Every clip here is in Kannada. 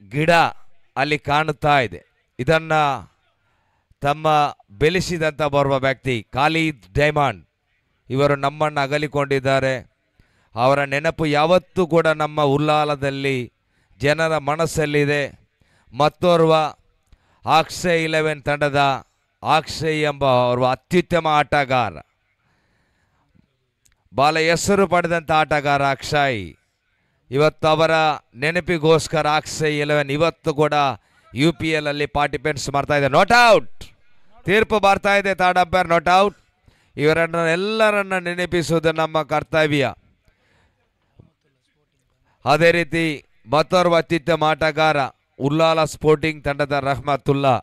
ಗಿಡ ಅಲ್ಲಿ ಕಾಣುತ್ತಾ ಇದೆ. ಇದನ್ನ ತಮ್ಮ ಬೆಳೆಸಿದಂಥ ಬರುವ ವ್ಯಕ್ತಿ ಖಾಲಿದ್ ಡೈಮಂಡ್ ಇವರು ನಮ್ಮನ್ನು ಅಗಲಿಕೊಂಡಿದ್ದಾರೆ. ಅವರ ನೆನಪು ಯಾವತ್ತೂ ಕೂಡ ನಮ್ಮ ಉಲ್ಲಾಲದಲ್ಲಿ ಜನರ ಮನಸ್ಸಲ್ಲಿದೆ. ಮತ್ತೋರ್ವ ಅಕ್ಷಯ್ 11 ತಂಡದ ಅಕ್ಷಯ್ ಎಂಬ ಓರ್ವ ಅತ್ಯುತ್ತಮ ಆಟಗಾರ, ಬಹಳ ಹೆಸರು ಪಡೆದಂಥ ಆಟಗಾರ ಅಕ್ಷಯ್. ಇವತ್ತು ಅವರ ನೆನಪಿಗೋಸ್ಕರ ಅಕ್ಷಯ್ 11 ಇವತ್ತು ಕೂಡ UPL ಅಲ್ಲಿ ಪಾರ್ಟಿಸಿಪೇಟ್ಸ್ ಮಾಡ್ತಾ ಇದೆ. ನಾಟ್ ಔಟ್ ತೀರ್ಪು ಬರ್ತಾ ಇದೆ, ಥರ್ಡ್ ಅಂಪೈರ್ ನಾಟ್ ಔಟ್. ಇವರನ್ನೆಲ್ಲರನ್ನ ನೆನಪಿಸುವುದು ನಮ್ಮ ಕರ್ತವ್ಯ. ಅದೇ ರೀತಿ ಮತ್ತೋರ್ವ ಅತ್ಯುತ್ತಮ ಆಟಗಾರ ಉಲ್ಲಾಲ ಸ್ಪೋರ್ಟಿಂಗ್ ತಂಡದ ರಹಮತುಲ್ಲಾ.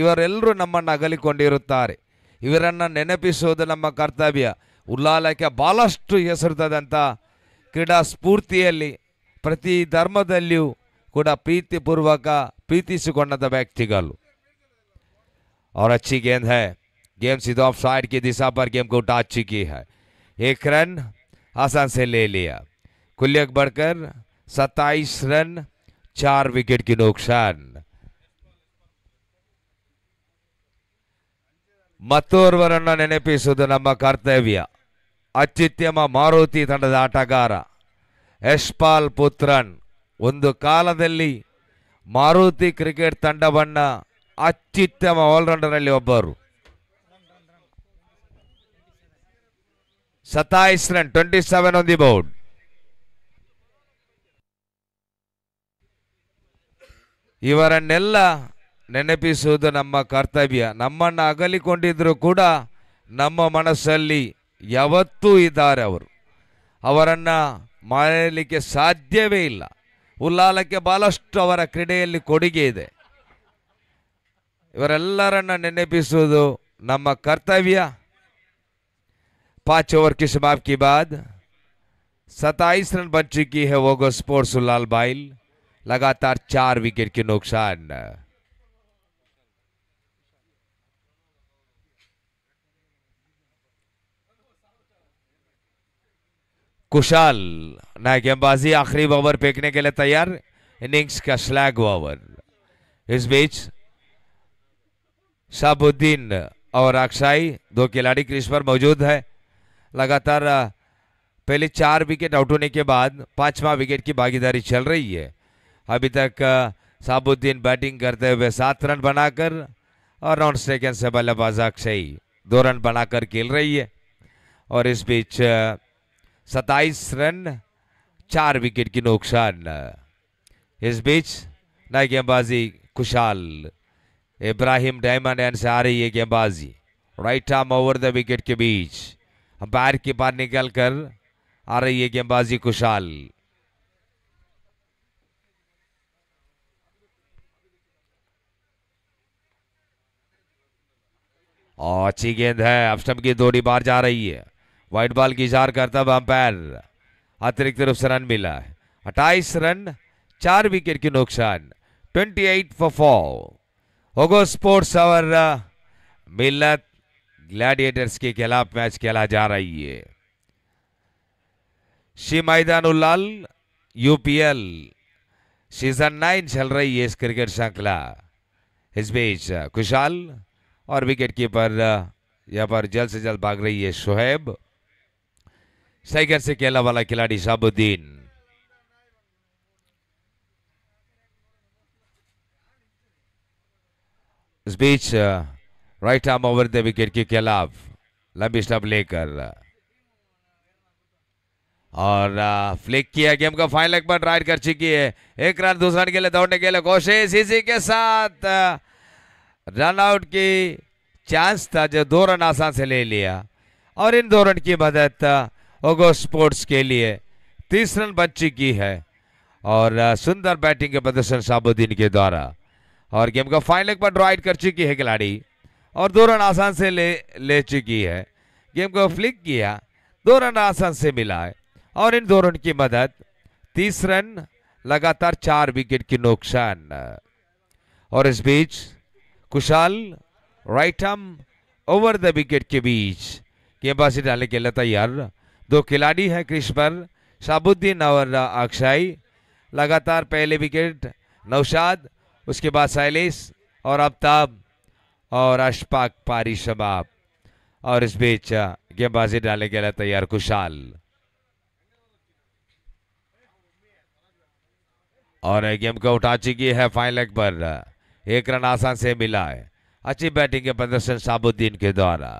ಇವರೆಲ್ಲರೂ ನಮ್ಮನ್ನು ಅಗಲಿಕೊಂಡಿರುತ್ತಾರೆ. ಇವರನ್ನು ನೆನಪಿಸುವುದು ನಮ್ಮ ಕರ್ತವ್ಯ. ಉಲ್ಲಾಲಕ್ಕೆ ಬಹಳಷ್ಟು ಹೆಸರುದಂಥ ಕ್ರೀಡಾ ಸ್ಫೂರ್ತಿಯಲ್ಲಿ ಪ್ರತಿ ಧರ್ಮದಲ್ಲಿಯೂ ಕೂಡ ಪ್ರೀತಿಪೂರ್ವಕ ಪ್ರೀತಿಸಿಕೊಂಡ ವ್ಯಕ್ತಿಗಳು. और अच्छी गेंद है, गेम सीधा ऑफ साइड की दिशा पर गेम को टच चुकी है. एक रन आसान से ले लिया. कुल्यक बढ़कर 27 रन, 4 विकेट की नुकसान. ಮತ್ತೋರ್ವರನ್ನು ನೆನಪಿಸುವುದು ನಮ್ಮ ಕರ್ತವ್ಯ. ಅತ್ಯುತ್ತಮ ಮಾರುತಿ ತಂಡದ ಆಟಗಾರ ಯಶ್ಪಾಲ್ ಪುತ್ರನ್ ಒಂದು ಕಾಲದಲ್ಲಿ ಮಾರುತಿ ಕ್ರಿಕೆಟ್ ತಂಡವನ್ನ ಅತ್ಯುತ್ತಮ ಆಲ್ರೌಂಡರ್ ಅಲ್ಲಿ ಒಬ್ಬರು. 27 ರನ್, 27 ಆನ್ ದಿ ಬೋರ್ಡ್. ಇವರನ್ನೆಲ್ಲ ನೆನಪಿಸುವುದು ನಮ್ಮ ಕರ್ತವ್ಯ. ನಮ್ಮನ್ನು ಅಗಲಿಕೊಂಡಿದ್ರು ಕೂಡ ನಮ್ಮ ಮನಸ್ಸಲ್ಲಿ ಯಾವತ್ತೂ ಇದ್ದಾರೆ ಅವರು. ಅವರನ್ನು ಮರೆಯಲಿಕ್ಕೆ ಸಾಧ್ಯವೇ ಇಲ್ಲ. ಉಲ್ಲಾಲಕ್ಕೆ ಬಹಳಷ್ಟು ಅವರ ಕ್ರೀಡೆಯಲ್ಲಿ ಕೊಡುಗೆ ಇದೆ. ಇವರೆಲ್ಲರನ್ನ ನೆನಪಿಸುವುದು ನಮ್ಮ ಕರ್ತವ್ಯ. 5 ओवर की समाप्ति के बाद 27 रन बन चुकी है वोगो स्पोर्ट्स उल्लाल बाइल. लगातार 4 विकेट के नुकसान. कुशाल नया गेंदबाजी, आखिरी ओवर फेंकने के लिए तैयार. इनिंग्स का स्लैग ओवर. इस बीच शाहबुद्दीन और अक्षय दो खिलाड़ी क्रीज पर मौजूद है. लगातार पहले 4 विकेट आउट होने के बाद 5वां विकेट की भागीदारी चल रही है. अभी तक शाहबुद्दीन बैटिंग करते हुए 7 रन बनाकर और राउंड सेकंड से बल्लेबाज अक्षय 2 रन बनाकर खेल रही है. और इस बीच 27 रन, 4 विकेट की नुकसान. इस बीच नई गेंदबाजी कुशाल इब्राहिम डायमंड एंड से आ रही है गेंदबाजी. Right arm over the wicket के बीच अंपायर के पार निकल कर आ रही है गेंदबाजी कुशाल. और अच्छी गेंद है, ऑफ स्टंप की दोड़ी बाहर जा रही है. व्हाइट बॉल की इशारा करता हुआ अंपायर. अतिरिक्त रूप से रन मिला है. 28 रन, 4 विकेट की नुकसान. 28 for 4. ओगो स्पोर्ट्स और मिल्लत ग्लैडिएटर्स के खिलाफ मैच खेला जा रही है. श्री मैदान उल्लाल UPL सीजन 9 चल रही है इस क्रिकेट श्रृंखला. इस बीच कुशाल और विकेट कीपर यहां पर जल्द से जल्द भाग रही है शोहेब. साइकिल से खेलने वाला खिलाड़ी शाहबुद्दीन. इस बीच right arm over the wicket के खिलाफ लंबी स्टंप लेकर और फ्लिक किया. गेम का फाइनल लेग पर राइड कर चुकी है. 1 रन, दूसरा रन के लिए दौड़ने के लिए कोशिश. इसी के साथ रन आउट की चांस था जो 2 रन आसान से ले लिया. और इन 2 रन की मदद ओगो स्पोर्ट्स के लिए 30 रन बच चुकी है. और सुंदर बैटिंग के प्रदर्शन शाहबुद्दीन के द्वारा. और गेम का फाइनल लेग पर राइड कर चुकी है खिलाड़ी और 2 रन आसान से ले चुकी है. गेम को फ्लिक किया, 2 रन आसान से मिला है. और इन 2 रन की मदद 30 रन, लगातार 4 विकेट की नुकसान. और इस बीच Kushal right arm over the wicket के बीच गेंदबाजी डालने के लिए तैयार. 2 खिलाड़ी हैं क्रीज पर, शाहबुद्दीन और अक्षय. लगातार पहले विकेट नौशाद, उसके बाद शैलेश और आफ्ताब और अशफाक पारी समाप्त। और इस बीच गेंदबाजी डालने के लिए तैयार कुशाल, और गेम को उठा चुकी है फाइन लेग पर। एक रन आसान से मिला है। अच्छी बैटिंग के प्रदर्शन शाहबुद्दीन के द्वारा,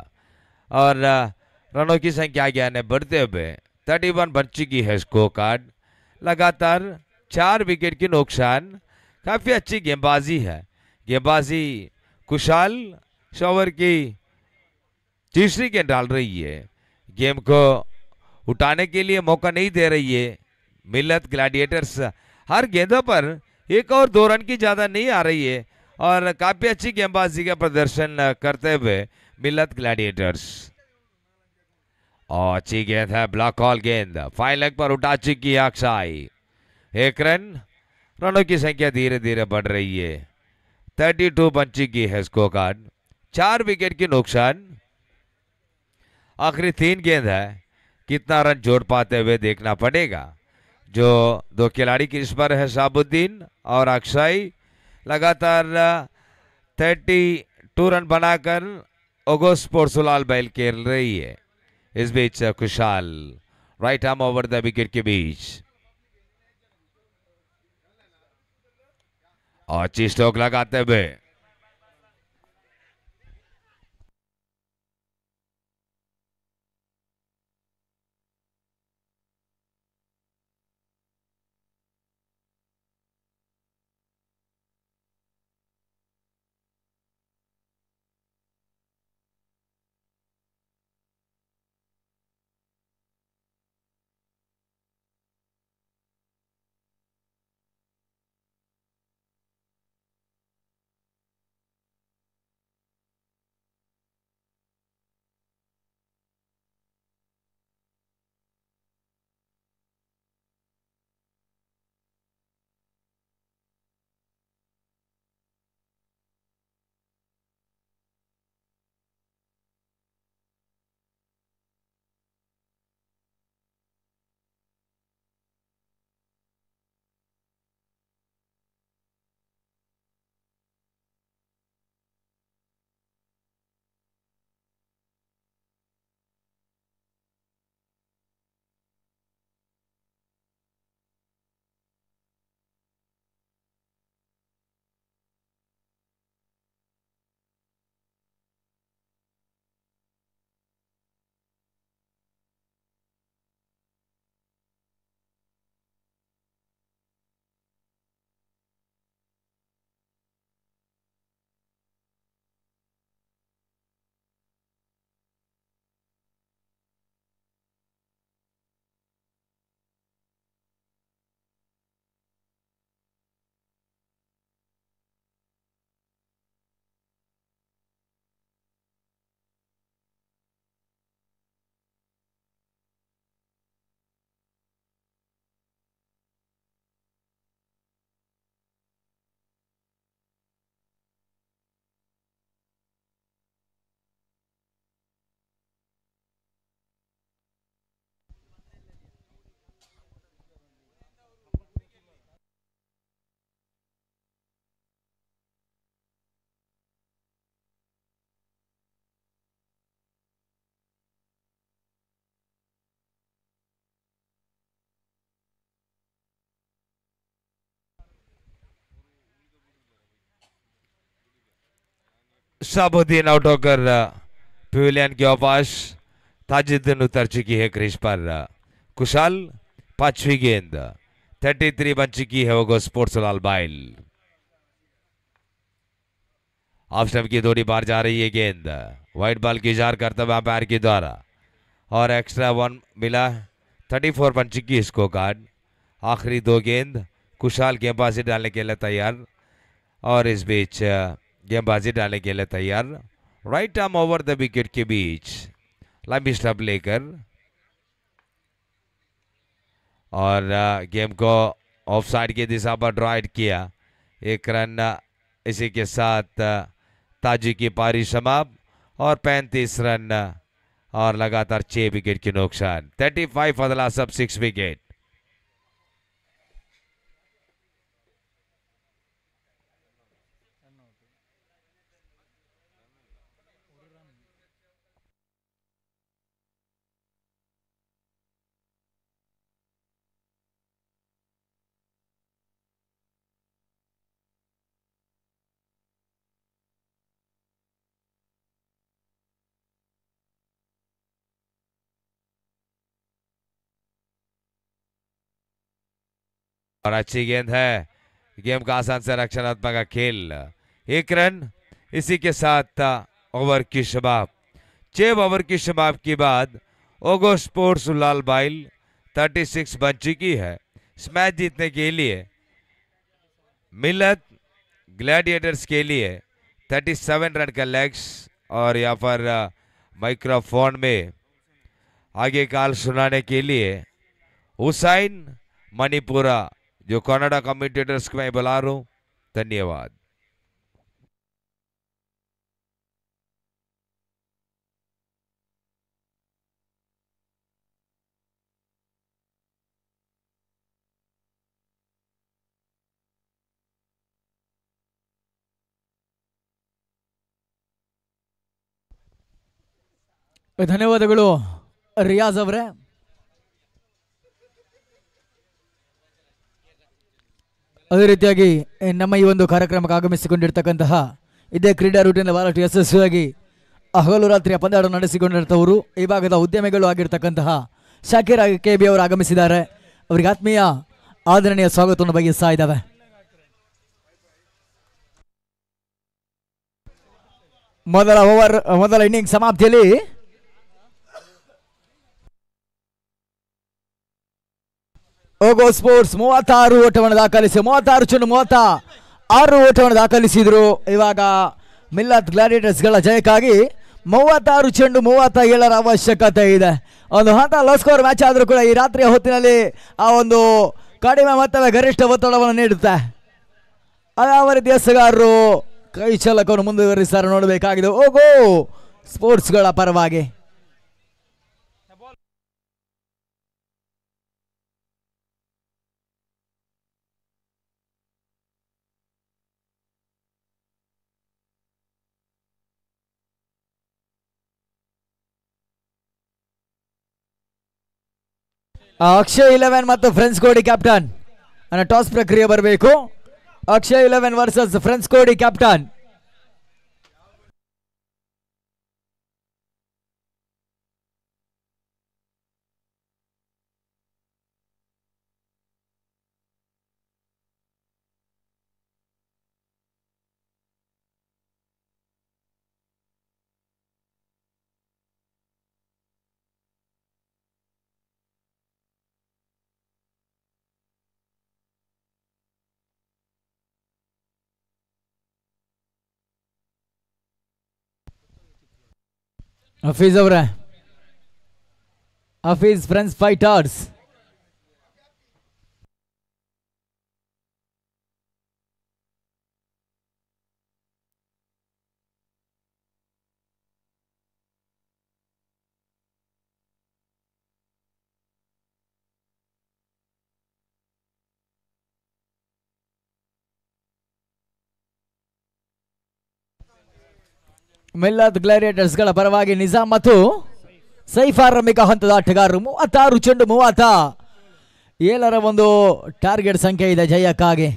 और रनों की संख्या ज्ञान बढ़ते हुए 31 बन चुकी है स्कोर कार्ड। लगातार 4 विकेट की नुकसान। काफी अच्छी गेंदबाजी है। गेंदबाजी कुशाल शॉवर की तीसरी गेंद डाल रही है। गेम को उठाने के लिए मौका नहीं दे रही है मिल्लत ग्लैडिएटर्स। हर गेंदों पर 1 और 2 रन की ज्यादा नहीं आ रही है, और काफी अच्छी गेंदबाजी का प्रदर्शन करते हुए मिल्लत ग्लैडिएटर्स। और अच्छी गेंद है, ब्लॉक हॉल गेंद फाइन लेग पर उठा चुकी है अक्षय। 1 रन। रनों की संख्या धीरे धीरे बढ़ रही है। 32 बन चुकी है स्कोर कार्ड। 4 विकेट की नुकसान। आखिरी 3 गेंद है, कितना रन जोड़ पाते हुए देखना पड़ेगा। जो 2 खिलाड़ी क्रीज पर है, शाहबुद्दीन और अक्षय। लगातार 32 रन बनाकर ओगोस स्पोर्ट्सलाल बैल खेल रही है। इस बीच Khushal right arm over the wicket के बीच, और अच्छी स्ट्रोक लगाते हुए शाहबुद्दीन आउट होकर पवेलियन के पास। ताजुद्दीन उतर चुकी है क्रीज पर। कुशाल 5वीं गेंद। 33 बन चुकी है वो स्पोर्ट्सलाल बाइल। ऑफ स्टंप की थोड़ी बार जा रही है गेंद। व्हाइट बॉल की इजार करते हुए अंपायर के द्वारा, और एक्स्ट्रा 1 मिला। 34 बन चुकी है स्कोर कार्ड। आखिरी 2 गेंद। कुशाल गेंदबाजी डालने के लिए तैयार, और इस बीच गेंदबाजी डालने के लिए तैयार। Right arm over the wicket के बीच लंबी स्टंप लेकर, और गेम को ऑफ साइड की दिशा पर ड्राइव किया। 1 रन। इसी के साथ ताजी की पारी समाप्त, और 35 रन, और लगातार 6 विकेट की नुकसान। 35 for the last of 6 wicket. और अच्छी गेंद है। गेम का आसान से रक्षणात्मक खेल, 1 रन। इसी के साथ ओवर की समाप्त। 6 ओवर की समाप्त के बाद ओगो स्पोर्ट्स लाल बाइल 36 बन चुकी है। इस मैच जीतने के लिए मिल्लत ग्लैडिएटर्स के लिए 37 रन का लक्ष्य। और यहाँ पर माइक्रोफोन में आगे कॉल सुनाने के लिए हुसैन मणिपुरा जो कनाडा कमेंटेटर्स को मैं बुला रहा हूँ। धन्यवाद। ಧನ್ಯವಾದಗಳು ರಿಯಾಜ್ ಅವರೇ. ಅದೇ ರೀತಿಯಾಗಿ ನಮ್ಮ ಈ ಒಂದು ಕಾರ್ಯಕ್ರಮಕ್ಕೆ ಆಗಮಿಸಿಕೊಂಡಿರ್ತಕ್ಕಂತಹ ಇದೇ ಕ್ರೀಡಾ ರೂಟಿನ ಬಹಳಷ್ಟು ಯಶಸ್ವಿಯಾಗಿ ಹಗಲು ರಾತ್ರಿಯ ಪಂದ್ಯಾಟ ನಡೆಸಿಕೊಂಡಿರ್ತವರು ಈ ಭಾಗದ ಉದ್ಯಮಿಗಳು ಆಗಿರ್ತಕ್ಕಂತಹ ಶಾಕಿರ್ ಕೆಬಿ ಅವರು ಆಗಮಿಸಿದ್ದಾರೆ. ಅವರಿಗೆ ಆತ್ಮೀಯ ಆದರಣೀಯ ಸ್ವಾಗತವನ್ನು ಬಯಸ್ತಾ ಇದ್ದಾವೆ. ಮೊದಲ ಇನ್ನಿಂಗ್ ಸಮಾಪ್ತಿಯಲ್ಲಿ ಓಗೋ ಸ್ಪೋರ್ಟ್ಸ್ 36 ಓಟವನ್ನು ದಾಖಲಿಸಿ 36 ಚೆಂಡು 36 ಓಟವನ್ನು ದಾಖಲಿಸಿದ್ರು. ಇವಾಗ ಮಿಲ್ಲತ್ ಗ್ಲಾಡಿಯೇಟರ್ಸ್ಗಳ ಜಯಕ್ಕಾಗಿ 36 ಚೆಂಡು 37ರ ಅವಶ್ಯಕತೆ ಇದೆ. ಒಂದು ಹಂತ ಲೋ ಸ್ಕೋರ್ ಮ್ಯಾಚ್ ಆದರೂ ಕೂಡ ಈ ರಾತ್ರಿಯ ಹೊತ್ತಿನಲ್ಲಿ ಆ ಒಂದು ಕಡಿಮೆ ಮೊತ್ತವೇ ಗರಿಷ್ಠ ಒತ್ತಡವನ್ನು ನೀಡುತ್ತೆ. ಯಾವ ರೀತಿ ಎಸೆಗಾರರು ಕೈ ಚಲಕವನ್ನು ಮುಂದುವರಿಸ್ತಾರೆ ನೋಡಬೇಕಾಗಿದೆ ಓಗೋ ಸ್ಪೋರ್ಟ್ಸ್ಗಳ ಪರವಾಗಿ. ಅಕ್ಷಯ್ 11 ಮತ್ತು ಫ್ರೆಂಡ್ಸ್ ಕೋಡಿ ಕ್ಯಾಪ್ಟನ್ ಅನ್ನ ಟಾಸ್ ಪ್ರಕ್ರಿಯೆ ಬರಬೇಕು. ಅಕ್ಷಯ್ 11 ವರ್ಸಸ್ ಫ್ರೆಂಡ್ಸ್ ಕೋಡಿ ಕ್ಯಾಪ್ಟನ್. ಹಫೀಜ್ ಅವರೇ, ಹಫೀಜ್ ಫ್ರೆಂಡ್ಸ್ ಫೈಟರ್ಸ್ ಮಿಲ್ಲತ್ ಗ್ಲಾಡಿಯೇಟರ್ಸ್ಗಳ ಪರವಾಗಿ ನಿಜಾಮ್ ಮತ್ತು ಸೈಫ್ ಆರಂಭಿಕ ಹಂತದ ಆಟಗಾರರು 36 ಚೆಂಡು 37ರ ಒಂದು ಟಾರ್ಗೆಟ್ ಸಂಖ್ಯೆ ಇದೆ ಜಯಕ್ಕಾಗಿ.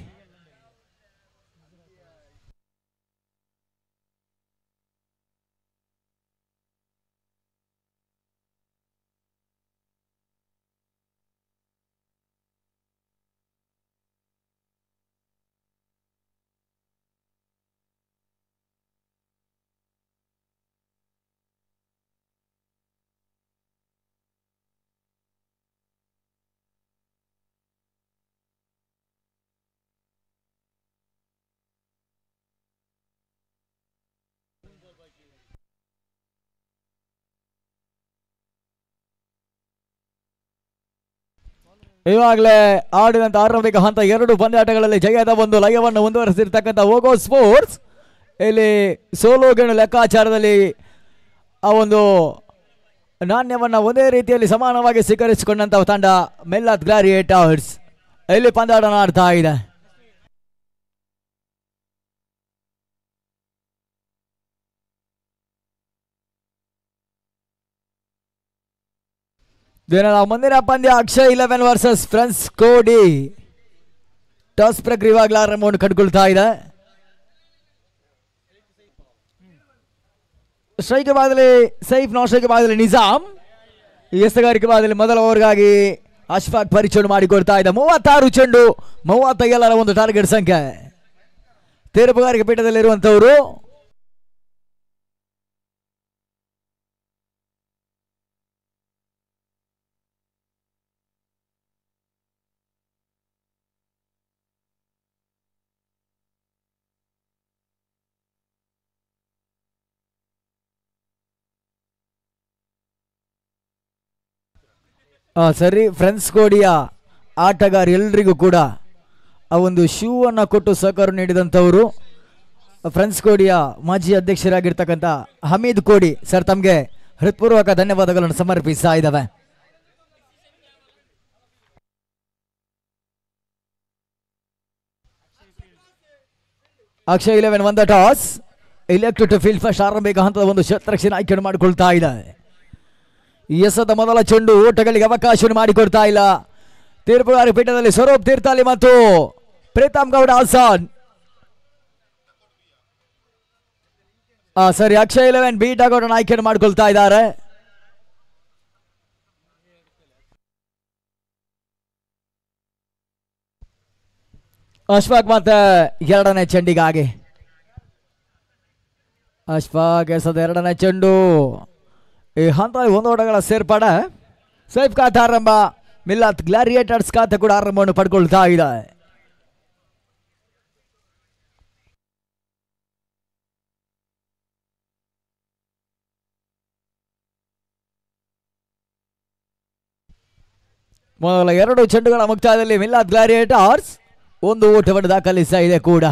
ಇವಾಗಲೇ ಆಡಿದಂತ ಆರಂಭಿಕ ಹಂತ 2 ಪಂದ್ಯಾಟಗಳಲ್ಲಿ ಜಯದ ಒಂದು ಲಯವನ್ನು ಮುಂದುವರೆಸಿರ್ತಕ್ಕಂಥ ಓಗೋ ಸ್ಪೋರ್ಟ್ಸ್ ಇಲ್ಲಿ ಸೋಲುಗೆಣು ಲೆಕ್ಕಾಚಾರದಲ್ಲಿ ಆ ಒಂದು ನಾಣ್ಯವನ್ನು ಒಂದೇ ರೀತಿಯಲ್ಲಿ ಸಮಾನವಾಗಿ ಸ್ವೀಕರಿಸಿಕೊಂಡಂತಹ ತಂಡ ಮಿಲ್ಲತ್ ಗ್ಲಾಡಿಯೇಟರ್ಸ್ ಇಲ್ಲಿ ಪಂದ್ಯಾಟ ಆಡ್ತಾ ಇದೆ. ದಿನದ ಮುಂದಿನ ಪಂದ್ಯ ಅಕ್ಷಯ್ 11 ವರ್ಸಸ್ ಫ್ರೆಂಡ್ಸ್ ಕೋಡಿ. ಟಾಸ್ ಪ್ರಕ್ರಿಯೆ ಇವಾಗಲೇ ಆರಂಭವನ್ನು ಕಂಡುಕೊಳ್ತಾ ಇದೆ. ಸ್ಟ್ರೈಕ್ ಭಾಗದಲ್ಲಿ ಸೈಫ್, ನಾನ್ ಸ್ಟ್ರೈಕ್ ಭಾಗದಲ್ಲಿ ನಿಜಾಮ್. ಈ ಎಸೆಗಾರಿಕೆ ಭಾಗದಲ್ಲಿ ಮೊದಲ ಓವರ್ಗಾಗಿ ಅಶ್ಫಾಕ್ ಪರಿಚಯ ಮಾಡಿಕೊಡ್ತಾ ಇದ್ದ 36 ಚೆಂಡು 37 ಒಂದು ಟಾರ್ಗೆಟ್ ಸಂಖ್ಯೆ. ತೀರ್ಪುಗಾರಿಕೆ ಪೀಠದಲ್ಲಿರುವಂತವರು ಸರಿ. ಫ್ರೆಂಡ್ಸ್ ಕೋಡಿಯ ಆಟಗಾರ ಎಲ್ರಿಗೂ ಕೂಡ ಆ ಒಂದು ಶೂ ಅನ್ನು ಕೊಟ್ಟು ಸಹಕಾರ ನೀಡಿದಂಥವರು ಫ್ರೆಂಡ್ಸ್ ಕೋಡಿಯ ಮಾಜಿ ಅಧ್ಯಕ್ಷರಾಗಿರ್ತಕ್ಕಂಥ ಹಮೀದ್ ಕೋಡಿ ಸರ್, ತಮಗೆ ಹೃತ್ಪೂರ್ವಕ ಧನ್ಯವಾದಗಳನ್ನು ಸಮರ್ಪಿಸ್ತಾ ಇದ್ದಾವೆ. Akshay 11 1 toss elect to field first ಆರಂಭಿಕ ಹಂತದ ಒಂದು ಶತರಕ್ಷಣೆ ಆಯ್ಕೆ ಮಾಡಿಕೊಳ್ತಾ ಇದೆ. ಎಸದ ಮೊದಲ ಚೆಂಡು ಓಟಗಳಿಗೆ ಅವಕಾಶ ಮಾಡಿಕೊಡ್ತಾ ಇಲ್ಲ. ತೀರ್ಪುಗಾರ ಪೀಠದಲ್ಲಿ ಸ್ವರೂಪ್ ತೀರ್ಥಾಲಿ ಮತ್ತು ಪ್ರೀತಮ್ ಗೌಡ ಆಸಾನ್. ಸರಿ, ಅಕ್ಷಯ್ 11 ಬೀಟ್ ಆಗೋಣ ಆಯ್ಕೆ ಮಾಡಿಕೊಳ್ತಾ ಇದ್ದಾರೆ. ಅಶ್ಫಾಕ್ ಮತ್ತೆ ಎರಡನೇ ಚೆಂಡಿಗಾಗಿ ಅಶ್ಫಾಕ್ ಎಸದ ಎರಡನೇ ಚೆಂಡು. ಈ ಹಂತದಲ್ಲಿ ಒಂದು ಓಟಗಳ ಸೇರ್ಪಡೆ. ಸೈಫ್ ಖಾತೆ ಆರಂಭ, ಮಿಲ್ಲತ್ ಗ್ಲಾರಿಯೇಟರ್ಸ್ ಖಾತೆ ಕೂಡ ಆರಂಭವನ್ನು ಪಡ್ಕೊಳ್ತಾ ಇದೆ. ಮೊದಲ 2 ಚೆಂಡುಗಳ ಮುಕ್ತಾಯದಲ್ಲಿ ಮಿಲ್ಲತ್ ಗ್ಲಾರಿಯೇಟರ್ಸ್ ಒಂದು ಓಟವನ್ನು ದಾಖಲಿಸ್ತಾ ಇದೆ ಕೂಡ.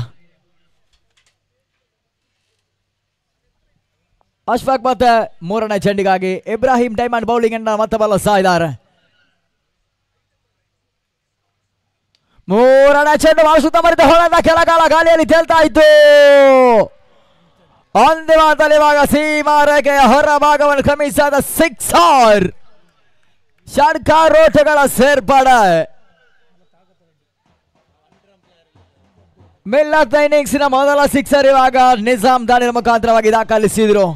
ಅಶ್ಫಾಕ್ ಮತ್ತೆ ಮೂರನೇ ಚೆಂಡಿಗಾಗಿ ಇಬ್ರಾಹಿಂ ಡೈಮಂಡ್ ಬೌಲಿಂಗ್ ಅನ್ನ ಮತ್ತೆ ಬಳಸ್ತಾ ಇದ್ದಾರೆ. ಮೂರನೇ ಚೆಂಡು ಸುತ್ತ ಮರಿದ ಹೊಳೆದ ಕೆಳಗಾಲ ಗಾಳಿಯಲ್ಲಿ ತೇಲ್ತಾ ಇತ್ತು. ಅಂತಿಮದಲ್ಲಿ ಇವಾಗ ಸೀಮಾ ರೇಖೆಯ ಹೊರ ಭಾಗವನ್ನು ಕ್ರಮಿಸಾದ ಸಿಕ್ಸರ್. ಷಡ್ಕಾರೋಟಗಳ ಸೇರ್ಪಡೆ. ಮಿಲ್ಲತ್ ಇನ್ನಿಂಗ್ಸಿನ ಮೊದಲ ಸಿಕ್ಸರ್ ಇವಾಗ ನಿಜಾಮ್ ದಾಳಿಯ ಮುಖಾಂತರವಾಗಿ ದಾಖಲಿಸಿದ್ರು.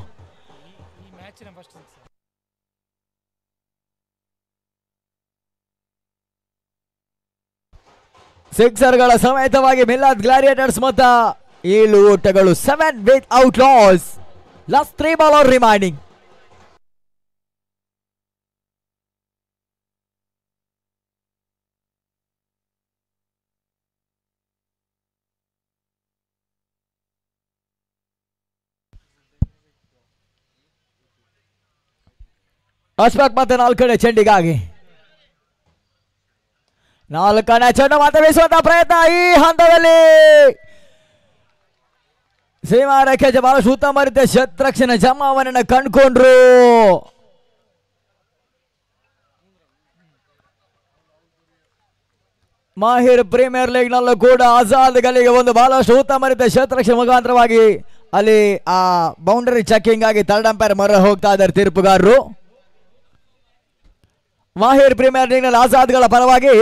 ಸಿಕ್ಸರ್ಗಳ ಸಮೇತವಾಗಿ ಮಿಲ್ಲತ್ ಗ್ಲಾರಿಯೇಟರ್ಸ್ ಮೊತ್ತ 7 ಓಟಗಳು. 7 without loss. Last 3 ball are remaining. Ashfaq ಮತ್ತೆ 4ನೇ ಚೆಂಡಿಗಾಗಿ 4ನೇ ಚೆಂಡು ಮತ್ತೆ ಬೀಸುವಂತ ಪ್ರಯತ್ನ. ಈ ಹಂತದಲ್ಲಿ ಸೀಮಾ ರೇಖೆ ಬಹಳಷ್ಟು ಉತ್ತಮ ರೀತಿಯ ಶತರಕ್ಷಣೆ ಜಮಾವಣೆಯನ್ನು ಕಂಡುಕೊಂಡ್ರು. ಮಾಹಿರ್ ಪ್ರೀಮಿಯರ್ ಲೀಗ್ ನಲ್ಲೂ ಕೂಡ ಆಜಾದ್ ಗಲಿಗೆ ಒಂದು ಬಹಳಷ್ಟು ಉತ್ತಮ ರೀತಿಯ ಶತರಕ್ಷಣೆ ಮುಖಾಂತರವಾಗಿ ಅಲ್ಲಿ ಆ ಬೌಂಡರಿ ಚೆಕಿಂಗ್ ಆಗಿ ಥರ್ಡ್ ಅಂಪೈರ್ ಮೊರೆ ಹೋಗ್ತಾ ಇದ್ದಾರೆ ತೀರ್ಪುಗಾರರು. ಮಾಹಿರ್ ಪ್ರೀಮಿಯರ್ ಲೀಗ್ ನಲ್ಲಿ ಆಜಾದ್ಗಳ ಪರವಾಗಿ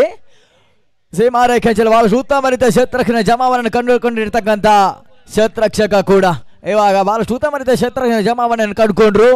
ಸೀಮಾ ರೇಖೆ ಬಹಳಷ್ಟು ಉತ್ತಮ ರೀತಿಯ ಶತರಕ್ಷಣೆ ಜಮಾವಣೆಯನ್ನು ಕಂಡುಕೊಂಡಿರ್ತಕ್ಕಂಥ ಶತರಕ್ಷಕ ಕೂಡ ಇವಾಗ ಬಹಳಷ್ಟು ಉತ್ತಮ ರೀತಿಯ ಶತರಕ್ಷಣೆ ಜಮಾವಣೆಯನ್ನು ಕಂಡುಕೊಂಡ್ರು.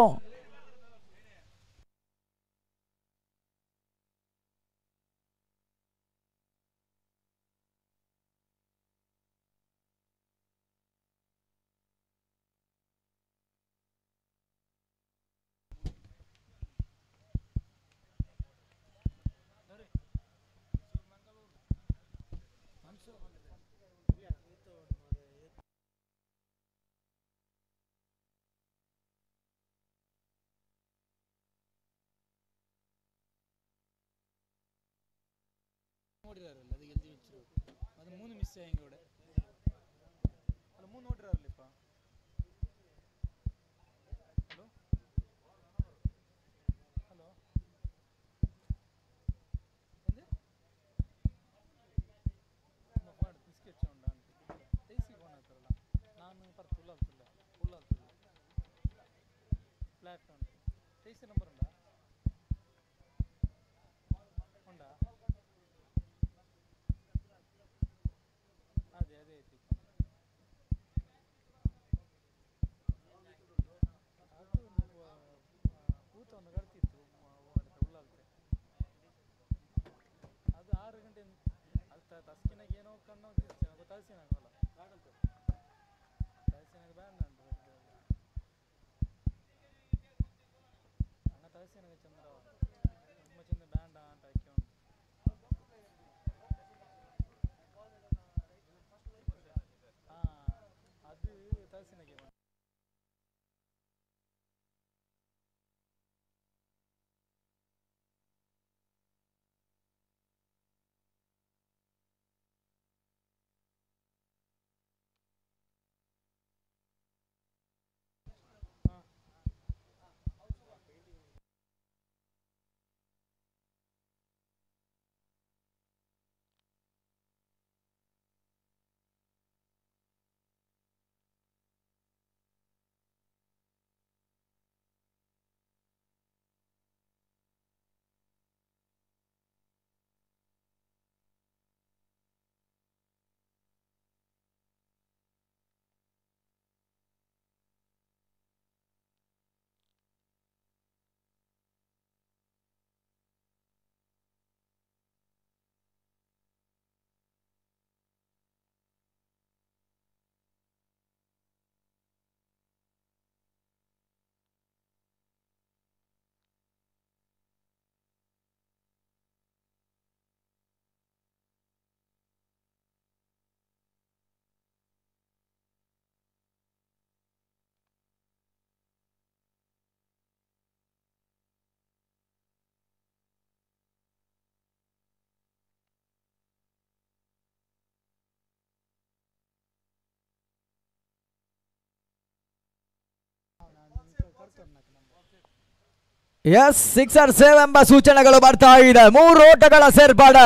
ಎಸ್ 6 or 7 ಎಂಬ ಸೂಚನೆಗಳು ಬರ್ತಾ ಇದೆ. 3 ಓಟಗಳ ಸೇರ್ಪಾಡ,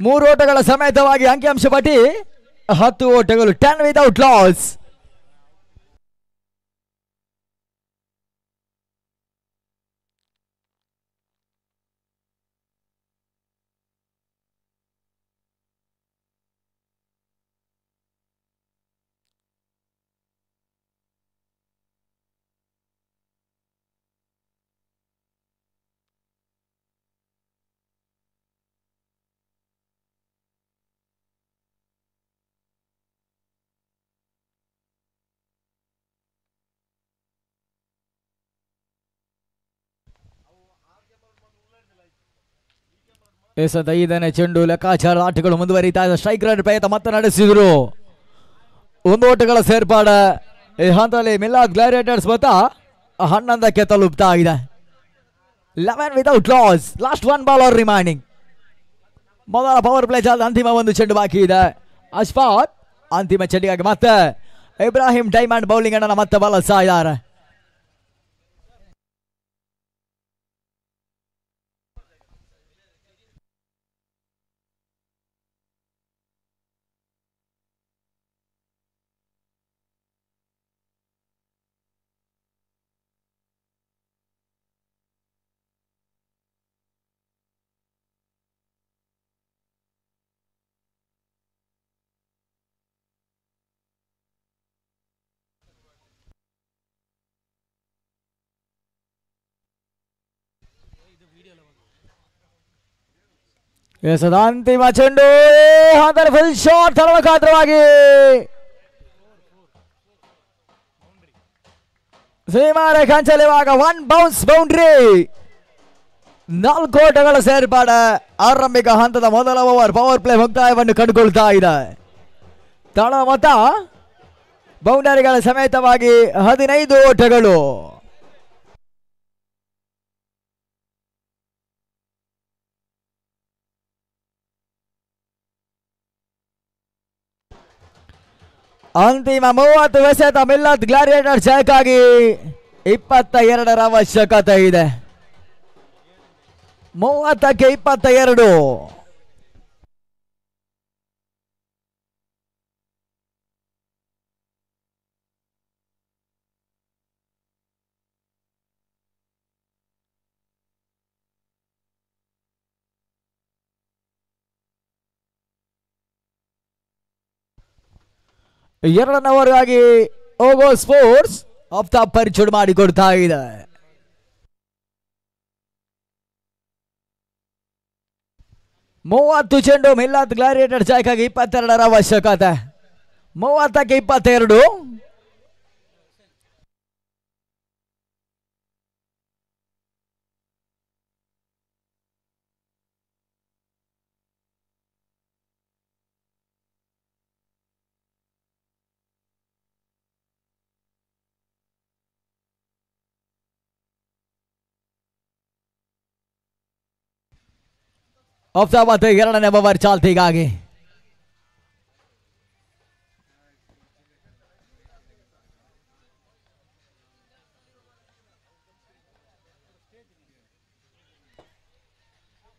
3 ಓಟಗಳ ಸಮೇತವಾಗಿ ಅಂಕಿಅಂಶ ಪಟ್ಟಿ 10 ಓಟಗಳು, 10 ವಿತೌಟ್ ಲಾಸ್. ಎಸೆದ 5ನೇ ಚೆಂಡು, ಲೆಕ್ಕಾಚಾರದ ಆಟಗಳು ಮುಂದುವರಿತಾ ಇದೆ. ಸ್ಟ್ರೈಕ್ ರೇಟ್ ಪ್ರಯತ್ನ ಮತ್ತೆ ನಡೆಸಿದ್ರು. 1 ಓಟಗಳ ಸೇರ್ಪಾಡ ಈ ಹಂತದಲ್ಲಿ ಮಿಲಾದ್ ಗ್ಲಾಡಿಯೇಟರ್ಸ್ ಮೊತ್ತ 11ಕ್ಕೆ ತಲುಪ್ತಾ ಇದೆ. 11 without loss, last 1 bowler remaining. ಮೊದಲ ಪವರ್ ಪ್ಲೇ ಚಾದ ಅಂತಿಮ 1 ಚೆಂಡು ಬಾಕಿ ಇದೆ. ಅಶ್ಫಾಕ್ ಅಂತಿಮ ಚೆಂಡಿಗಾಗಿ ಮತ್ತೆ ಇಬ್ರಾಹಿಂ ಡೈಮಂಡ್ ಬೌಲಿಂಗ್ ಅನ್ನ ಮತ್ತೆ ಬಳಸ್ತಾ ಇದ್ದಾರೆ. ಎಸೆದ ಅಂತಿಮ ಚೆಂಡು, ಫುಲ್ ಶಾಟ್ ತಡವಕಾತ್ರವಾಗಿ ಸೀಮಾರೇಖೆ ಅಂಚಲಿರುವಾಗ 1 ಬೌನ್ಸ್ ಬೌಂಡ್ರಿ. 4 ಓಟಗಳ ಸೇರ್ಪಾಡ ಆರಂಭಿಕ ಹಂತದ ಮೊದಲ ಓವರ್ ಪವರ್ ಪ್ಲೇ ಮುಕ್ತಾಯವನ್ನು ಕಂಡುಕೊಳ್ತಾ ಇದೆ. ತಳ ಮೊತ್ತ ಬೌಂಡರಿಗಳ ಸಮೇತವಾಗಿ 15 ಓಟಗಳು. ಅಂತಿಮ 30 ಎಸೆತ ಮಿಲ್ಲತ್ ಗ್ಲಾಡಿಯೇಟರ್ ಜಯಕ್ಕಾಗಿ 22ರ ಅವಶ್ಯಕತೆ ಇದೆ. 30ಕ್ಕೆ 22. ಎರಡನೇ ಓವರ್ಗಾಗಿ ಓಗೋ ಸ್ಪೋರ್ಟ್ಸ್ ಆಫ್ತಾಬ್ ಪರಿಚಯ ಮಾಡಿಕೊಡ್ತಾ ಇದೆ. 30 ಚೆಂಡು ಮಿಲ್ಲತ್ ಗ್ಲಾಡಿಯೇಟರ್ ಜಾಯ್ಕಾಗಿ 22ರ ಅವಶ್ಯಕತೆ. 30ಕ್ಕೆ 22. ಮತ್ತೆ 2ನೇ ಓವರ್ ಚಾಲ್ತಿಗಾಗಿ.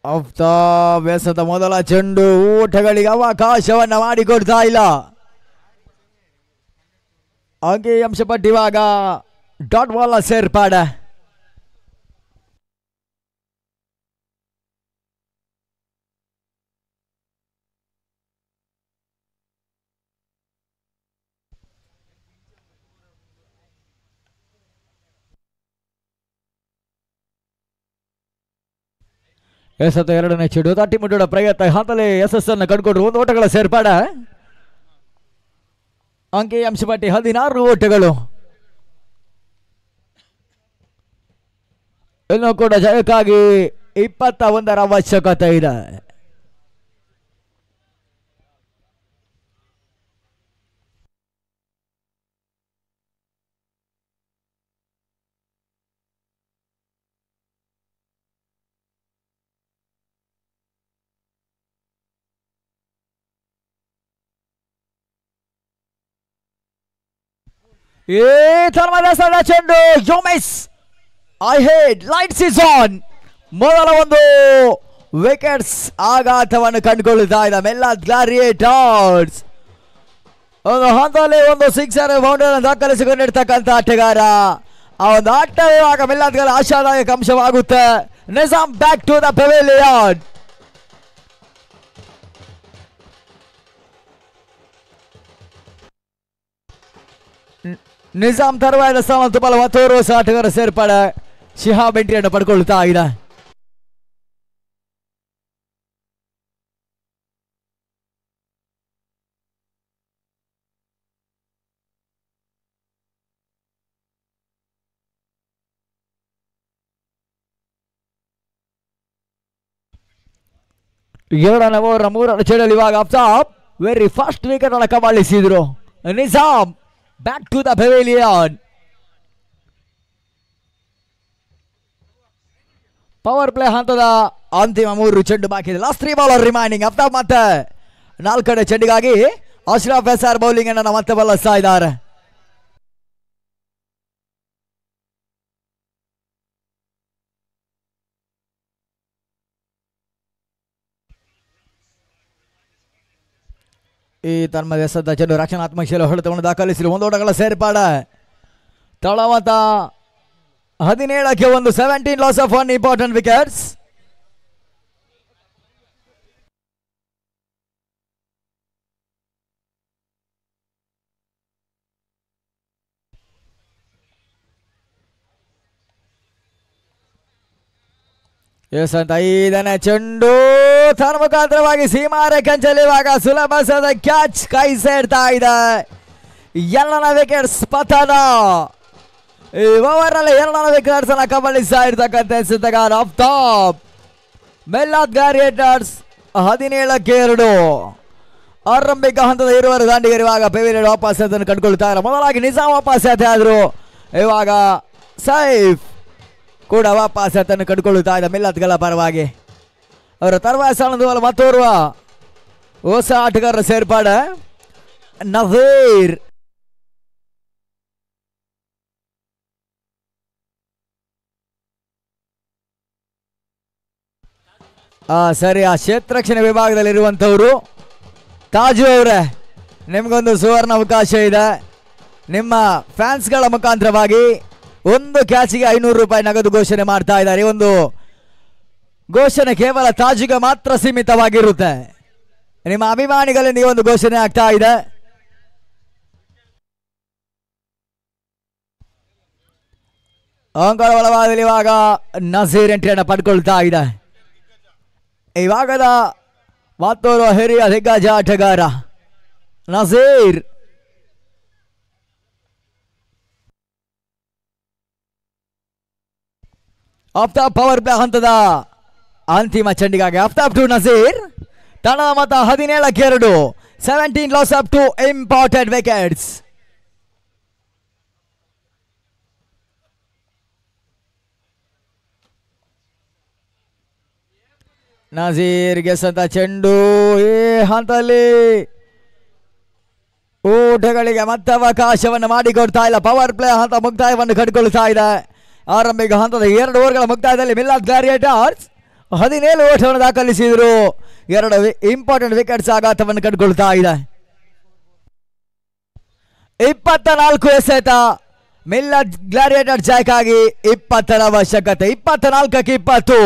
ಆಫ್ತಾಬ್ ಎಸೆದ ಮೊದಲ ಚೆಂಡು ಊಟಗಳಿಗೆ ಅವಕಾಶವನ್ನ ಮಾಡಿಕೊಡ್ತಾ ಇಲ್ಲ. ಅಂಕಿಅಂಶ ಪಟ್ಟಿವಾಗ ಡಾಟ್ ಬಾಲ್ ಸೇರ್ಪಾಡೆ. ಎಸೆತ 2ನೇ ಚೆಂಡು ತಟ್ಟಿ ಮುಟ್ಟುವ ಪ್ರಯತ್ನ ಹಂತಲೇ ಯಶಸ್ಸನ್ನು ಕಂಡುಕೊಂಡ್ರು. 1 ಓಟಗಳ ಸೇರ್ಪಾಡೆ. ಅಂಕಿಅಂಶ ಪಟ್ಟಿ 16 ಓಟಗಳು. ಇನ್ನು ಕೂಡ ಜಯಕ್ಕಾಗಿ 21ರ ಅವಶ್ಯಕತೆ ಇದೆ. ಧರ್ಮದಾಸನ ಚೆಂಡು ಯೋಮಿಸ್ I head lights is on. ಮೊದಲ ಒಂದು ವಿಕೆಟ್ಸ್ ಆಘಾತವನ್ನು ಕಂಡುಕೊಳ್ಳುತ್ತಾ ಇದೆ ಮಿಲ್ಲತ್ ಗ್ಲಾಡಿಯೇಟರ್ಸ್. ಒಂದು ಹಂತದಲ್ಲಿ ಒಂದು 6 ಬೌಂಡರಿ ದಾಖಲಿಸಿಕೊಂಡಿರ್ತಕ್ಕಂಥ ಆಟಗಾರ. ಆ ಒಂದು ಆಟ ಇವಾಗ ಮಿಲ್ಲತ್ಗಳ ಆಶಾದಾಯಕ ಅಂಶವಾಗುತ್ತೆ. Nizam back to the pavilion. Nizam ತರುವಾಯ ಸ್ಥಾನ ತುಂಬಲು ಮತ್ತೋರ್ವ ಆಟಗಾರ ಸೇರ್ಪಡೆ. ಶಿಹಾಬ್ ಎಂಟ್ರಿಯನ್ನು ಪಡ್ಕೊಳ್ತಾ ಇದೆ. ಎರಡನೇ ಓವರ್ 3ರ ಚೆಂಡಲ್ಲಿ ಇವಾಗ ಆಫ್ತಾಬ್ ವೆರಿ ಫಾಸ್ಟ್ ವಿಕೆಟ್ ಅನ್ನು ಕಬಳಿಸಿದ್ರು. Nizam back to the pavilion. Power play ಹಂತದ ಅಂತಿಮ 3 ಚೆಂಡು ಬಾಕಿ ಇದೆ. Last 3 bowler remaining. ಆಫ್ತಾಬ್ ಮತ್ತೆ 4ನೇ ಚೆಂಡಿಗಾಗಿ ಅಶ್ರಫ್ ಎಸ್ಆರ್ ಬೌಲಿಂಗ್ ಅನ್ನು ಮತ್ತೆ ಬಳಸ್ತಾ ಇದ್ದಾರೆ. ಈ ತನ್ಮದ ಎಸೆದ ಚೆಂಡು ರಕ್ಷಣಾತ್ಮಕ ಶೈಲಿ ಹೊಡೆತವನ್ನು ದಾಖಲಿಸಿ 1 ಓಟಗಳ ಸೇರ್ಪಾಡೆ. ತಳಮತ 17ಕ್ಕೆ 17 ಲಾಸ್ ಆಫ್ 1 ಇಂಪಾರ್ಟೆಂಟ್ ವಿಕೆಟ್ಸ್. ಎಸೆದ 5ನೇ ಚೆಂಡು ಮುಖಾಂತರವಾಗಿ ಸೀಮಾರೆ ಕಂಚಲಿ ಇವಾಗ ಸುಲಭದ ಕ್ಯಾಚ್ ಕೈ ಸೇರ್ತಾ ಇದೆ. 2ನೇ ವಿಕೆಟ್ಸ್ ಪತನ. ಈ ಓವರ್ ನಲ್ಲಿ 2ನೇ ವಿಕೆಟ್ಸ್ ಅನ್ನ ಕಬಳಿಸ್ತಾ ಇರ್ತಕ್ಕಂಥ ಎಸೆತಗಾರ ಆಫ್ತಾಬ್. ಮಿಲ್ಲತ್ ಗ್ಲಾಡಿಯೇಟರ್ಸ್ 17ಕ್ಕೆ 2. ಆರಂಭಿಕ ಹಂತದ ಇರುವರು ದಾಂಡಿಗರು ಇವಾಗ ಪೆವಿಲಿಯನ್ ವಾಪಸ್ ಅದನ್ನು ಕಂಡುಕೊಳ್ತಾರೆ. ಮೊದಲಾಗಿ ನಿಜಾಮ್ ವಾಪಸ್ ಆದ್ರು. ಇವಾಗ ಸೈಫ್ ಕೂಡ ವಾಪಸ್ ಅದನ್ನು ಕಂಡುಕೊಳ್ಳುತ್ತಾ ಇದೆ ಮಿಲ್ಲತ್ಗಳ ಪರವಾಗಿ. ಅವರ ತರುವಾಯ ಸ್ಥಾನದ ಮತ್ತೋರ್ವ ಹೊಸ ಆಟಗಾರರ ಸೇರ್ಪಾಡೆ ನಜೀರ್. ಸರಿ, ಆ ಕ್ಷೇತ್ರಕ್ಷಣೆ ವಿಭಾಗದಲ್ಲಿರುವಂಥವರು ತಾಜು ಅವರೇ, ನಿಮಗೊಂದು ಸುವರ್ಣ ಅವಕಾಶ ಇದೆ. ನಿಮ್ಮ ಫ್ಯಾನ್ಸ್ಗಳ ಮುಖಾಂತರವಾಗಿ 1 ಕ್ಯಾಚಿಗೆ 500 ರೂಪಾಯಿ ನಗದು ಘೋಷಣೆ ಮಾಡ್ತಾ ಇದ್ದಾರೆ. ಈ ಒಂದು ಘೋಷಣೆ ಕೇವಲ ತಾಜಿಗೆ ಮಾತ್ರ ಸೀಮಿತವಾಗಿರುತ್ತೆ. ನಿಮ್ಮ ಅಭಿಮಾನಿಗಳಿಂದ ಈ ಒಂದು ಘೋಷಣೆ ಆಗ್ತಾ ಇದೆ. ಅಂಕಗಳ ಒಳಭಾಗದಲ್ಲಿ ಇವಾಗ ನಜೀರ್ ಎಂಟ್ರಿಯನ್ನು ಪಡ್ಕೊಳ್ತಾ ಇದೆ. ಇವಾಗದ ಮತ್ತೋರ್ವ ಹಿರಿಯ ದಿಗ್ಗಜ ಆಟಗಾರ ನಜೀರ್. ಆಫ್ತಾಬ್ ಪವರ್ ಪ್ಲೇ ಹಂತದ ಅಂತಿಮ ಚೆಂಡಿಗಾಗಿ ಆಫ್ತಾಬ್ ಟು ನಜೀರ್. ತಂಡದ ಮೊತ್ತ 17-2. 17 loss up to important wickets. ನಜೀರ್ಗೆ ಸಂತ ಚೆಂಡು. ಈ ಹಂತದಲ್ಲಿ ಊಟಗಳಿಗೆ ಮತ್ತೆ ಅವಕಾಶವನ್ನು ಮಾಡಿಕೊಡ್ತಾ ಇಲ್ಲ. ಪವರ್ ಪ್ಲೇ ಹಂತ ಮುಕ್ತಾಯವನ್ನು ಕಂಡುಕೊಳ್ತಾ ಇದೆ. ಆರಂಭಿಕ ಹಂತದ 2 ಓವರ್ಗಳ ಮುಕ್ತಾಯದಲ್ಲಿ ಮಿಲಾದ್ ಗ್ಲಾಡಿಯೇಟರ್ಸ್ 17 ಓಟವನ್ನು ದಾಖಲಿಸಿದರು. 2 ಇಂಪಾರ್ಟೆಂಟ್ ವಿಕೆಟ್ಸ್ ಆಘಾತವನ್ನು ಕಂಡುಕೊಳ್ತಾ ಇದೆ. 24 ಎಸೆತ ಮಿಲಾದ್ ಗ್ಲಾಡಿಯೇಟರ್ಸ್ ಜಯಕ್ಕಾಗಿ 20 ಅವಶ್ಯಕತೆ. 24ಕ್ಕೆ 20.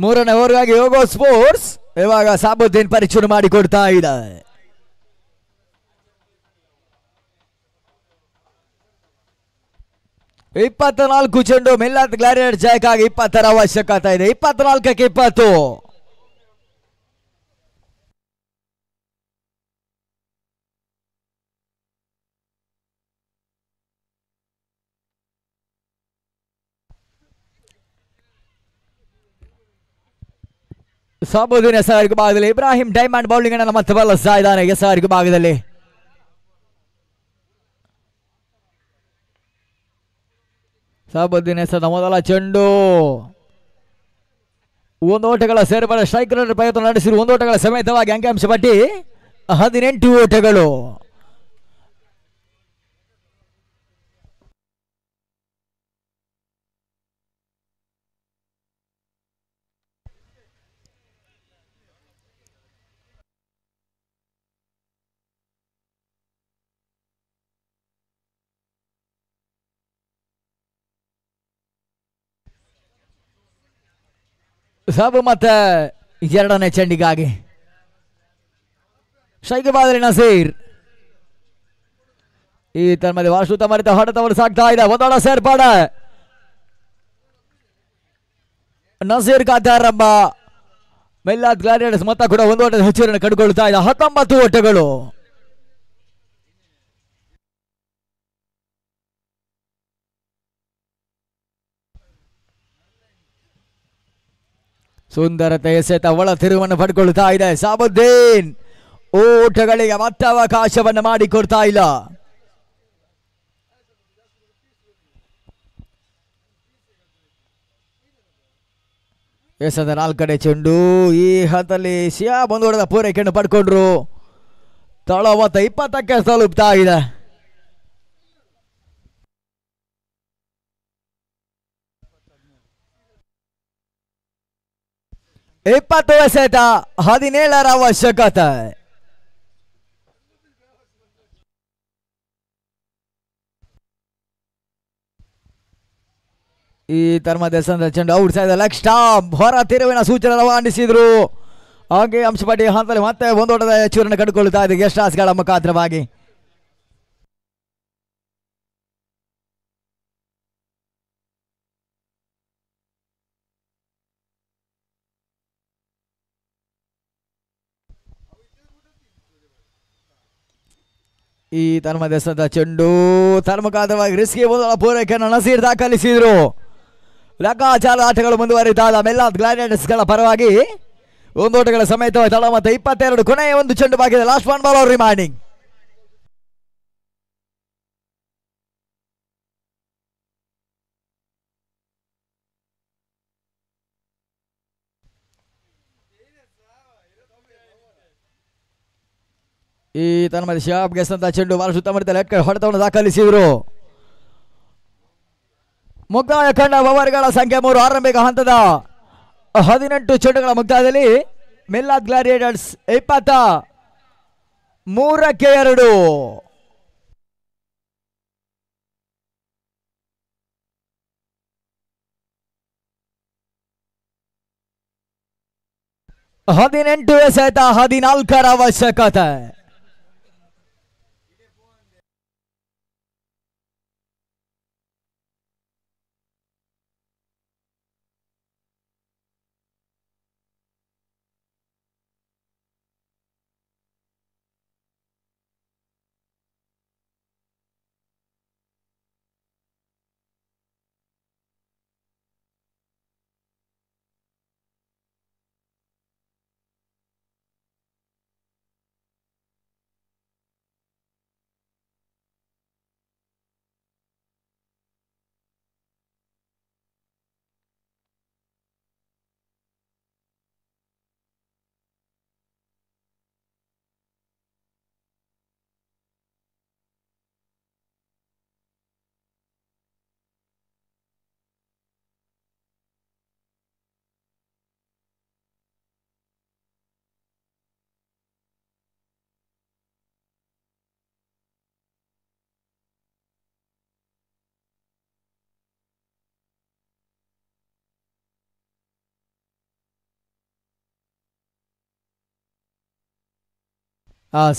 ಮೂರನೇ ಓವರ್ಗಾಗಿ ಯೋಗೋ ಸ್ಪೋರ್ಟ್ಸ್ ಇವಾಗ ಸಾಬುದ್ದೀನ್ ಪರಿಚಯ ಮಾಡಿಕೊಡ್ತಾ ಇದೆ. 24 ಚೆಂಡು ಮಿಲಾದ್ ಗ್ಲಾಡಿಯೇಟರ್ಸ್ ಜಯಕ್ಕಾಗಿ 20 ಅವಶ್ಯಕತೆ ಇದೆ. 24ಕ್ಕೆ 20. ಸಾಬುದ್ದೀನ್ ಎಸ್ಆರ್ಗೆ ಭಾಗದಲ್ಲಿ ಇಬ್ರಾಹಿಂ ಡೈಮಂಡ್ ಬೌಲಿಂಗ್ ಅನ್ನು ಮತ್ತೆ ಬಳಸ್ತಾ ಇದ್ದಾನೆ. ಎಸ್ಆರ್ಗೆ ಭಾಗದಲ್ಲಿ ಸಾಬುದ್ದೀನ್ ಎಸೆದ ಮೊದಲ ಚೆಂಡು. 1 ಓಟಗಳ ಸೇರ್ಪಡೆ ಸ್ಟ್ರೈಕರ್ ಪ್ರಯತ್ನ ನಡೆಸಿರುವ 1 ಓಟಗಳ ಸಮೇತವಾಗಿ ಅಂಕಿಅಂಶ ಪಟ್ಟಿ 18 ಓಟಗಳು. ಸಾಬು ಮತ್ತೆ 2ನೇ ಚೆಂಡಿಗಾಗಿ ಶೈಖ್ ಬಾದರಿ ನಸೀರ್. ಈ ತನ್ಮಧ್ಯೆ ವಾಶುತ ಮರಿತ ಹೊಡೆತವರು ಸಾಗ್ತಾ ಇದೆ. ಒಂದೊಳ ಸೇರ್ಪಾಡೆ ನಸೀರ್ ಖಾತೆ ಆರಂಭ. ಮಿಲಾದ್ ಗ್ಲಾಡಿಯೇಟರ್ಸ್ ಮೊತ್ತ ಕೂಡ 1 ಓಟದ ಹೆಚ್ಚುವರಿಯನ್ನು ಕಂಡುಕೊಳ್ತಾ ಇದೆ. 19 ಓಟಗಳು. ಸುಂದರತೆ ಎಸೆತ ಒಳ ತಿರುವನ್ನು ಪಡ್ಕೊಳ್ತಾ ಇದೆ. ಸಾಬುದ್ದೀನ್ ಓಟಗಳಿಗೆ ಮತ್ತೆ ಅವಕಾಶವನ್ನು ಮಾಡಿಕೊಡ್ತಾ ಇಲ್ಲ. ಎಸೆದ 4ನೇ ಚೆಂಡು. ಈ ಹಂತದಲ್ಲಿ ಶಿಯಾಬ್ 1 ಓಟದ ಪೂರೈಕೆಯನ್ನು ಪಡ್ಕೊಂಡ್ರು. ತಳ ಮೊತ್ತ 20ಕ್ಕೆ ತಲುಪ್ತಾ ಇದೆ. 20 ಎಸೆತ 17 ಅವಶ್ಯಕತೆ. ಈ ತರ್ಮದ ಚೆಂಡು ಔಟ್ ಸೈಡ್ ಲೆಗ್ ಸ್ಟಾಂಪ್ ಹೊರ ತಿರುವಿನ ಸೂಚನೆ ರವಾನಿಸಿದ್ರು. ಹಾಗೆ ಅಂಶಪಟ್ಟಿ ಹಂತದಲ್ಲಿ ಮತ್ತೆ 1 ಓಟದ ಹೆಚ್ಚುವರಿಯನ್ನು ಕಂಡುಕೊಳ್ತಾ ಇದೆ ಗೆಸ್ಟ್ ಗಳ ಮುಖಾಂತರವಾಗಿ. ಈ ತನ್ಮಧ್ಯದ ಚೆಂಡು ತನ್ಮುಖಾಂತರವಾಗಿ ರಿಸ್ಕಿ 1 ಪೂರೈಕೆಯನ್ನು ನಸೀರ್ ದಾಖಲಿಸಿದ್ರು. ಲೆಕ್ಕಾಚಾರ ಆಟಗಳು ಮುಂದುವರಿತಾದ ಮಿಲಾದ್ ಗ್ಲಾಡಿಯೇಟರ್ಸ್ ಗಳ ಪರವಾಗಿ 1 ಓಟಗಳ ಸಮೇತವಾಗಿ ತಳ ಮತ್ತೆ 22. ಕೊನೆಯ 1 ಚೆಂಡು ಬಾಕಿದೆ. Last 1 ball remaining. ಈ ತನ್ಮಧ್ಯ ಶಿಹಾಬ್ ಗೆಸಂತ ಚೆಂಡು ಬಾಲ ಸುತ್ತಮುತ್ತ ಲೆಟ್ ಹೊಡೆತವನ್ನು ದಾಖಲಿಸಿದರು. ಮುಕ್ತಾಯ ಕಂಡ ಓವರ್ಗಳ ಸಂಖ್ಯೆ 3. ಆರಂಭಿಕ ಹಂತದ 18 ಚೆಂಡುಗಳ ಮುಕ್ತಾಯದಲ್ಲಿ ಮಿಲಾದ್ ಗ್ಲಾಡಿಯೇಟರ್ಸ್ 20, 3-2. ಹದಿನೆಂಟು ಎಸೆತ 14ರ ಅವಶ್ಯಕತೆ.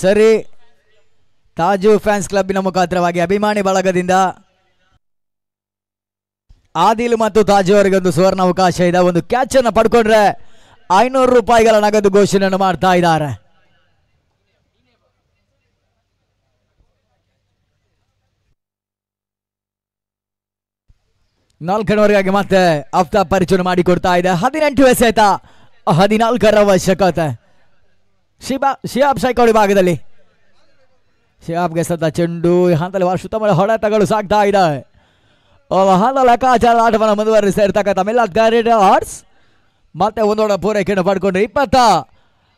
ಸರಿ, ತಾಜು ಫ್ಯಾನ್ಸ್ ಕ್ಲಬ್ಬಿನ ಮುಖಾಂತರವಾಗಿ ಅಭಿಮಾನಿ ಬಳಗದಿಂದ ಆದಿಲ್ ಮತ್ತು ತಾಜು ಅವರಿಗೆ ಒಂದು ಸುವರ್ಣ ಅವಕಾಶ ಇದೆ. ಒಂದು ಕ್ಯಾಚ್ ಅನ್ನು ಪಡ್ಕೊಂಡ್ರೆ 500 ರೂಪಾಯಿಗಳ ನಗದು ಘೋಷಣೆಯನ್ನು ಮಾಡ್ತಾ ಇದ್ದಾರೆ. ನಾಲ್ಕನವರೆಗಾಗಿ ಮತ್ತೆ ಆಫ್ತಾಬ್ ಪರಿಚಯ ಮಾಡಿಕೊಡ್ತಾ ಇದೆ. 18 ಎಸೆತ 14ರ ಅವಶ್ಯಕತೆ. ಶಿಹಾಬ್ ಸೈಕೋಡಿ ಭಾಗದಲ್ಲಿ ಶಿಹಾಬ್ಗೆ ಸದ್ದ ಚೆಂಡು ಹಂತದಲ್ಲಿ ಸುತ್ತಮುತ್ತ ಹೊಡೆತಗಳು ಸಾಗ್ತಾ ಇದೆ. ಹಂತ ಲೆಕ್ಕಾಚಾರದ ಆಟವನ್ನು ಮುಂದುವರಿಸ್ತಾ ಇರ್ತಕ್ಕಂಥ ಮಿಲಾದ್ ಗ್ಲಾಡಿಯೇಟರ್ಸ್ ಮತ್ತೆ ಒಂದೊಡ ಪೂರೈಕೆಯನ್ನು ಪಡ್ಕೊಂಡ್ರೆ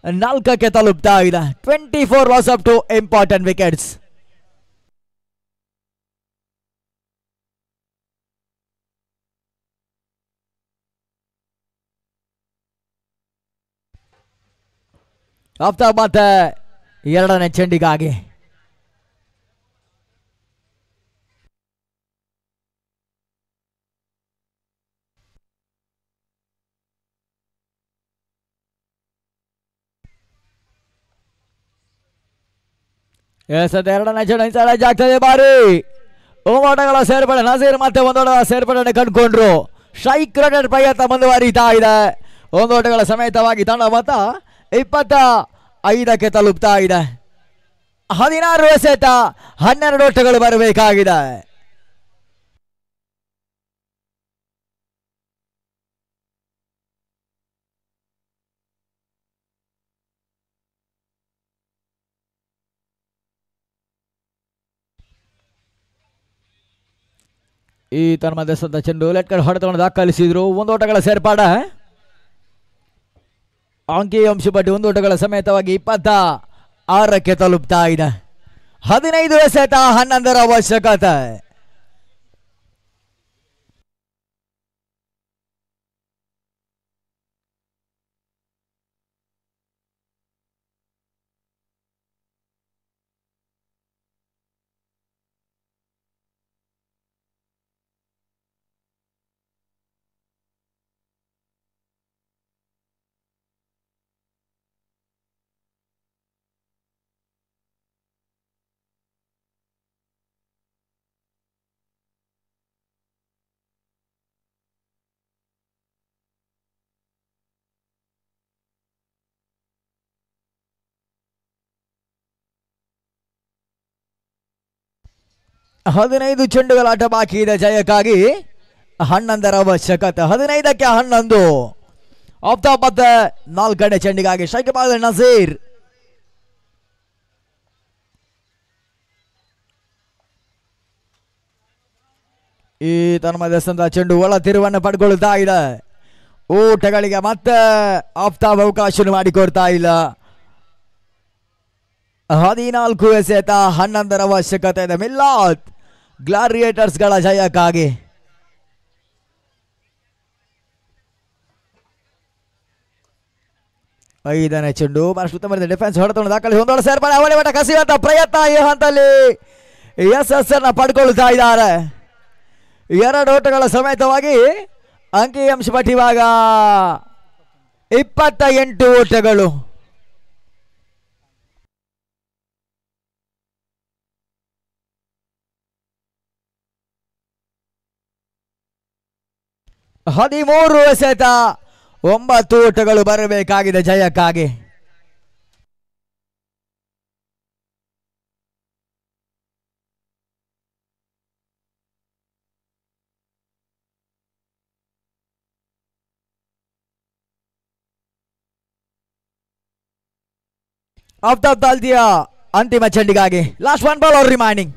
24ಕ್ಕೆ ತಲುಪ್ತಾ ಇದೆ. 24 loss of 2 important wickets. Aftab ಮತ್ತೆ ಎರಡನೇ ಚೆಂಡಿಗಾಗಿ ಎರಡನೇ ಚೆಂಡು ಆಗ್ತದೆ. ಬಾರಿ ಓಟಗಳ ಸೇರ್ಪಡೆ ನಜೀರ್ ಮತ್ತೆ ಒಂದೋಟಗಳ ಸೇರ್ಪಡೆ ಕಂಡುಕೊಂಡ್ರು. ಸ್ಟ್ರೈಕ್ ರೇಟೆಡ್ ಪ್ರಯತ್ನ ಮುಂದುವರಿತಾ ಇದೆ. ಒಂದೋಟಗಳ ಸಮೇತವಾಗಿ ತಂಡ ಮೊತ್ತ 25ಕ್ಕೆ ತಲುಪ್ತಾ ಇದೆ. 16 ಎಸೆತ 12 ಓಟಗಳು ಬರಬೇಕಾಗಿದೆ. ಈ ತನ್ನ ಮಧ್ಯಸ್ಥ ಚೆಂಡು ಲೆಟ್ ಕಡೆ ಹೊಡೆತವನ್ನು ದಾಖಲಿಸಿದ್ರು. ಒಂದೋಟಗಳ ಸೇರ್ಪಾಡೆ ಅಂಕಿ ಅಂಶ ಪಟ್ಟಿ ಒಂದೋಟಗಳ ಸಮೇತವಾಗಿ 26ಕ್ಕೆ ತಲುಪ್ತಾ ಇದೆ. 15 ಎಸೆತ 11ರ ಅವಶ್ಯಕತೆ. ಹದಿನೈದು ಚೆಂಡುಗಳ ಆಟ ಬಾಕಿ ಇದೆ ಜಯಕ್ಕಾಗಿ. 11ರ ಅವಶ್ಯಕತೆ. 15ಕ್ಕೆ 11. ಆಫ್ತಾಬ್ ಮತ್ತೆ 4ನೇ ಚೆಂಡಿಗಾಗಿ ಶೈಕಬ್ ನಜೀರ್. ಈ ತನ್ನ ಮಧ್ಯಸ್ಥಂತ ಚೆಂಡು ಒಳ ತಿರುವನ್ನು ಪಡ್ಕೊಳ್ತಾ ಇದೆ. ಊಟಗಳಿಗೆ ಮತ್ತೆ ಆಫ್ತಾಬ್ ಅವಕಾಶ ಮಾಡಿಕೊಡ್ತಾ ಇಲ್ಲ. 14 ಎಸೆತ 11ರ ಅವಶ್ಯಕತೆ ಇದೆ ಮಿಲಾದ್ ಗ್ಲಾಡಿಯೇಟರ್ಸ್ ಗಳ ಜಯಕ್ಕಾಗಿ. ಐದನೇ ಚೆಂಡು ಬಹಳಷ್ಟು ಉತ್ತಮ ಡಿಫೆನ್ಸ್ ಹೊಡೆತ ದಾಖಲೆ ಒಂದೊಳ ಸೇರ್ಪಡೆ ಅವಳಿ ಮಟ್ಟ ಕಸಿಯುವಂತ ಪ್ರಯತ್ನ ಈ ಹಂತದಲ್ಲಿ ಯಶಸ್ಸನ್ನ ಪಡ್ಕೊಳ್ತಾ ಇದ್ದಾರೆ. 2 ಓಟಗಳ ಸಮೇತವಾಗಿ ಅಂಕಿಅಂಶ ಪಟ್ಟಿ ಇವಾಗ 28 ಓಟಗಳು. ಹದಿಮೂರು ಎಸೆತ 9 ಓಟಗಳು ಬರಬೇಕಾಗಿದೆ ಜಯಕ್ಕಾಗಿ. ಆಫ್ತಾಬ್ ತಾಲ್ತಿಯ ಅಂತಿಮ ಚೆಂಡಿಗಾಗಿ ಲಾಸ್ಟ್ 1 ಬಾಲ್ ಆರ್ ರಿಮೈನಿಂಗ್.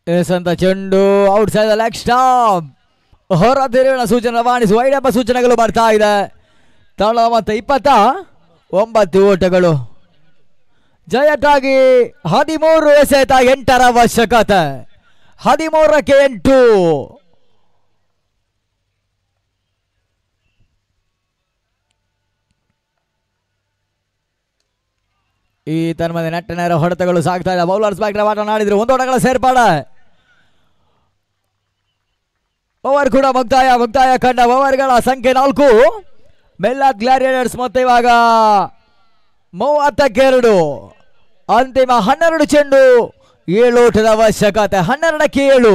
ಎಸಂತ ಚೆಂಡು ಔಟ್ ಸೈಡ್ ಲೆಗ್ ಸ್ಟಾಂಪ್ ಹೊರ ತಿರುವಿನ ಸೂಚನೆ ರವಾನಿಸುವ ಐಡಪ್ಪ ಸೂಚನೆಗಳು ಬರ್ತಾ ಇದೆ. ತಳ ಮತ್ತು 29 ಓಟಗಳು ಜಯಕ್ಕಾಗಿ 13 ಎಸೆತ 8ರ ಅವಶ್ಯಕತೆ. 13ಕ್ಕೆ 8. ಈ ತನ್ಮದೆ ನೆಟ್ಟನೇರ ಹೊಡೆತಗಳು ಸಾಗ್ತಾ ಇದೆ. ಬೌಲರ್ಸ್ ಬ್ಯಾಕ್ ಮಾತನಾಡಿದ್ರು. 1 ಓಟಗಳ ಸೇರ್ಪಾಡೆ. ಓವರ್ ಕೂಡ ಮುಕ್ತಾಯ ಕಂಡ ಓವರ್ಗಳ ಸಂಖ್ಯೆ 4. ಮಿಲ್ಲತ್ ಗ್ಲಾಡಿಯೇಟರ್ಸ್ ಮತ್ತೆ ಇವಾಗ 30ಕ್ಕೆ 2. ಅಂತಿಮ 12 ಚೆಂಡು 7 ಓಟದ ಅವಶ್ಯಕತೆ. 12ಕ್ಕೆ 7.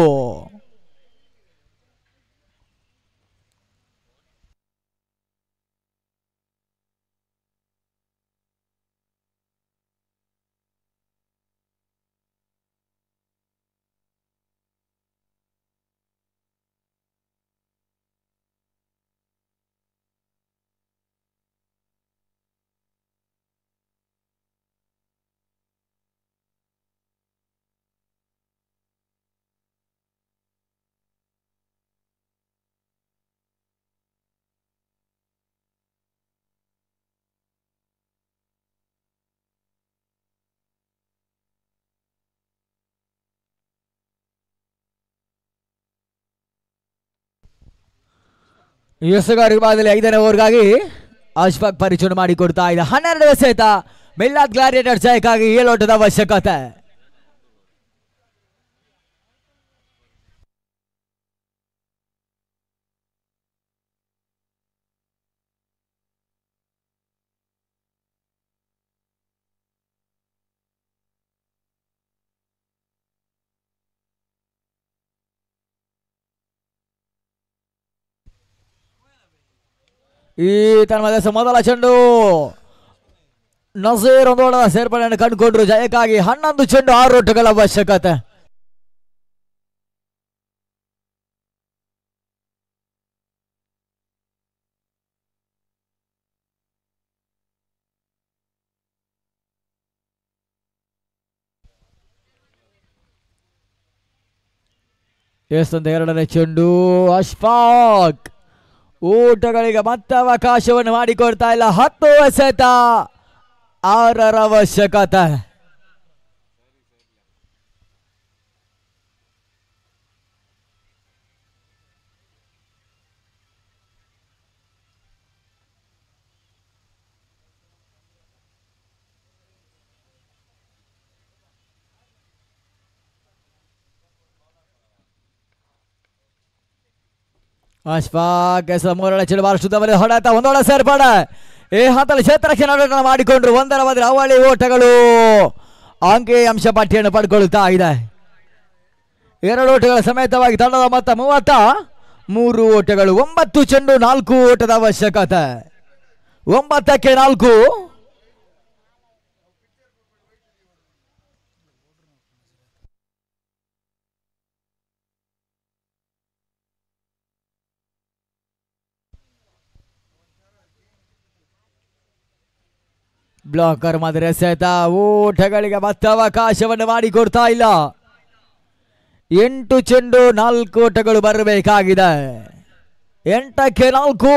ಎಸಗಾರಿ ಬಾದಲ್ಲಿ 5ನೇ ಓವರ್ಗಾಗಿ ಅಶ್ಫಾಕ್ ಪರಿಚಯ ಮಾಡಿಕೊಡ್ತಾ ಇದೆ. 12 ಎಸೆತ ಮಿಲ್ಲತ್ ಗ್ಲಾಡಿಯೇಟರ್ಸ್ ಜಯಕ್ಕಾಗಿ 7 ಓಟದ ಅವಶ್ಯಕತೆ. ಈ ತನ್ಮದ ಮೊದಲ ಚೆಂಡು ನಜೀರ್ 1 ಓಟದ ಸೇರ್ಪಡೆಯನ್ನು ಕಂಡುಕೊಂಡ್ರು. ಜಯಕ್ಕಾಗಿ 11 ಚೆಂಡು 6 ಓಟಗಳ ಅವಶ್ಯಕತೆ. ಎಷ್ಟೊಂದು 2ನೇ ಚೆಂಡು ಅಶ್ಫಾಕ್ ಊಟಗಳಿಗೆ ಮತ್ತೆ ಅವಕಾಶವನ್ನು ಮಾಡಿಕೊಡ್ತಾ ಇಲ್ಲ. 10 ಎಸೆತ 6ರ ಅವಶ್ಯಕತೆ. ಅಶ್ಫಾಕ್ 3ನೇ ಚೆಂಡು ಬಹಳ ಶುದ್ಧವಾಗಿ ಹೊಡೆತ. 1 ಓಟ ಸೇರ್ಪಡೆ. ಈ ಹಂತದಲ್ಲಿ ಕ್ಷೇತ್ರಕ್ಕೆ ನಡನ ಮಾಡಿಕೊಂಡ್ರು. 1ರ ಬದಲು ಅವಳಿ ಓಟಗಳು ಅಂಕಿ ಅಂಶ ಪಟ್ಟಿಯನ್ನು ಪಡ್ಕೊಳ್ತಾ ಇದೆ. 2 ಓಟಗಳ ಸಮೇತವಾಗಿ ತಂಡದ ಮೊತ್ತ 33 ಓಟಗಳು. 9 ಚೆಂಡು 4 ಓಟದ ಅವಶ್ಯಕತೆ. 9ಕ್ಕೆ 4. ಬ್ಲಾಕರ್ ಮಾದರಿ ಎಸೆತ ಓಟಗಳಿಗೆ ಮತ್ತೆ ಅವಕಾಶವನ್ನು ಮಾಡಿಕೊಡ್ತಾ ಇಲ್ಲ. 8 ಚೆಂಡು 4 ಓಟಗಳು ಬರಬೇಕಾಗಿದೆ. 8ಕ್ಕೆ 4.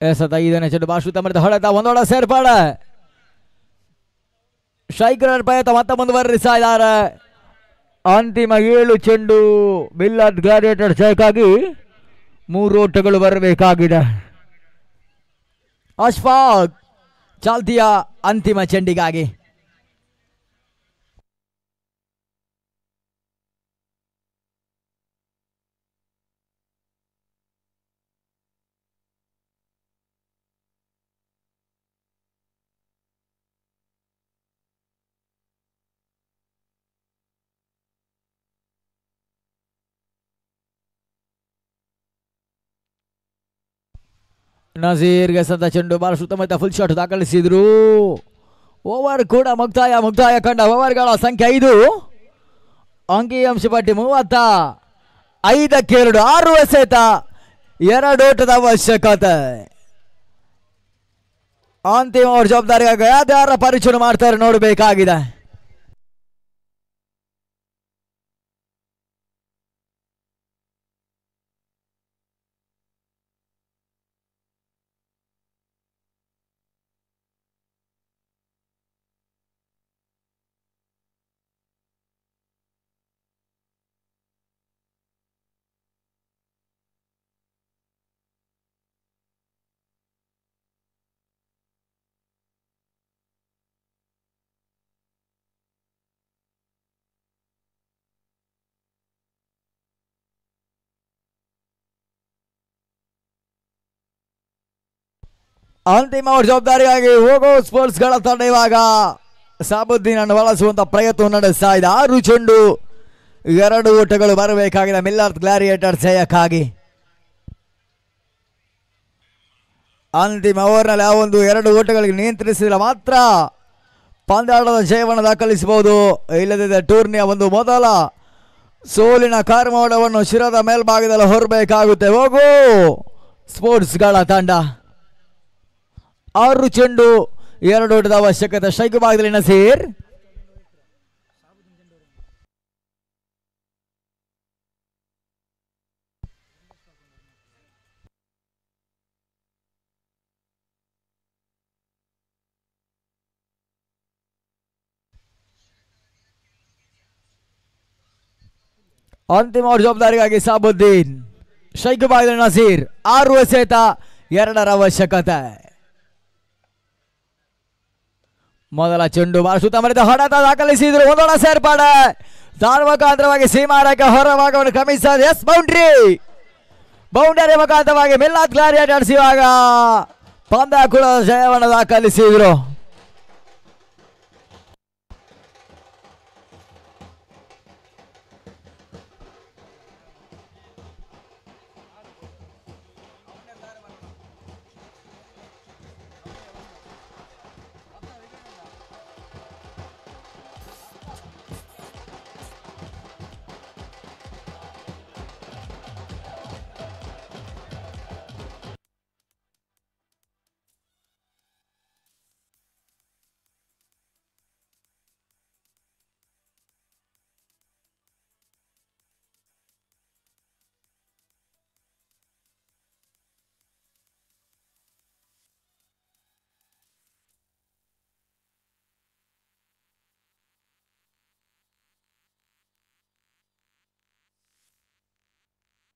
ಎಸೆತ 5ನೇ ಚೆಂಡು ಬಾಶುತ ಮಾಡಿದ ಹೊಡೆತ ಒಂದೊಳ ಸೇರ್ಪಾಡೆ. ಸ್ಟ್ರೈಕರ್ ಪ್ರಯತ್ನ ಮತ್ತೆ ಮುಂದುವರಿಸ್ತಾ ಇದ್ದಾರೆ. ಅಂತಿಮ 7 ಚೆಂಡು ಮಿಲ್ಲತ್ ಗ್ಲಾಡಿಯೇಟರ್ ಜಯಕ್ಕಾಗಿ 3 ಓಟಗಳು ಬರಬೇಕಾಗಿದೆ. ಅಶ್ಫಾಕ್ ಚಾಲ್ತಿಯ ಅಂತಿಮ ಚೆಂಡಿಗಾಗಿ. ನಜೀರ್ಗೆ ಸದ್ದ ಚೆಂಡು ಬಹಳ ಸುತ್ತಮುತ್ತ ಫುಲ್ ಶಾಟ್ ದಾಖಲಿಸಿದ್ರು. ಓವರ್ ಕೂಡ ಮುಕ್ತಾಯ ಕಂಡ ಓವರ್ಗಳ ಸಂಖ್ಯೆ 5. ಅಂಕಿಅಂಶ ಪಟ್ಟಿ 35ಕ್ಕೆ 2. 6 ಎಸೆತ 2 ಓಟದ ಅವಶ್ಯಕತೆ. ಅಂತಿಮ ಅವ್ರ ಜವಾಬ್ದಾರಿಯಾಗಿ ಯಾರ್ಯಾರ ಪರಿಚಯ ಮಾಡ್ತಾರೆ ನೋಡಬೇಕಾಗಿದೆ. ಅಂತಿಮ ಅವ್ರ ಜವಾಬ್ದಾರಿಯಾಗಿ ಹೋಗೋ ಸ್ಪೋರ್ಟ್ಸ್ಗಳ ತಂಡ ಇವಾಗ ಸಾಬುದ್ದೀನ್ ಅನ್ನು ಬಳಸುವಂತ ಪ್ರಯತ್ನ ನಡೆಸ್ತಾ ಇದೆ. 6 ಚೆಂಡು 2 ಓಟಗಳು ಬರಬೇಕಾಗಿದೆ ಮಿಲ್ಲತ್ ಗ್ಲಾಡಿಯೇಟರ್ ಜಯಕ್ಕಾಗಿ. ಅಂತಿಮ ಓವರ್ನಲ್ಲಿ ಆ ಒಂದು 2 ಓಟಗಳಿಗೆ ನಿಯಂತ್ರಿಸಿದ್ರೆ ಮಾತ್ರ ಪಂದ್ಯಾಟದ ಜಯವನ್ನು ದಾಖಲಿಸಬಹುದು. ಇಲ್ಲದಿದ್ದರೆ ಟೂರ್ನಿಯ ಒಂದು ಮೊದಲ ಸೋಲಿನ ಕಾರ್ಮೋಡವನ್ನು ಶಿರದ ಮೇಲ್ಭಾಗದಲ್ಲಿ ಹೊರಬೇಕಾಗುತ್ತೆ ಹೋಗೋ ಸ್ಪೋರ್ಟ್ಸ್ಗಳ ತಂಡ. 6 ಚೆಂಡು 2 ಓಟದ ಅವಶ್ಯಕತೆ. ಸ್ಟ್ರೈಕ್ ಭಾಗದಲ್ಲಿ ನಸೀರ್. ಅಂತಿಮ ಅವ್ರ ಜವಾಬ್ದಾರಿಗಾಗಿ ಸಾಬುದ್ದೀನ್. ಸ್ಟ್ರೈಕ್ ಭಾಗದಲ್ಲಿ ನಸೀರ್. 6 ಎಸೆತ 2 ಅವಶ್ಯಕತೆ. ಮೊದಲ ಚೆಂಡು ಬಹಳ ಸುತ್ತಮುತ್ತ ಹೊಡೆತ ದಾಖಲಿಸಿದ್ರು. ಒಂದೊಳ ಸೇರ್ಪಾಡೆ ಮುಖಾಂತರವಾಗಿ ಸೀಮಾರೇಖೆ ಹೊರ ಭಾಗವನ್ನು ಕ್ರಮಿಸಿದ. ಎಸ್ ಬೌಂಡರಿ ಮುಖಾಂತರವಾಗಿ ಮಿಲ್ಲತ್ ಗ್ಲಾಡಿಯೇಟರ್ಸ್ ಇವಾಗ ಪಂದ್ಯಾಕುಳದ ಜಯವನ್ನು ದಾಖಲಿಸಿದ್ರು.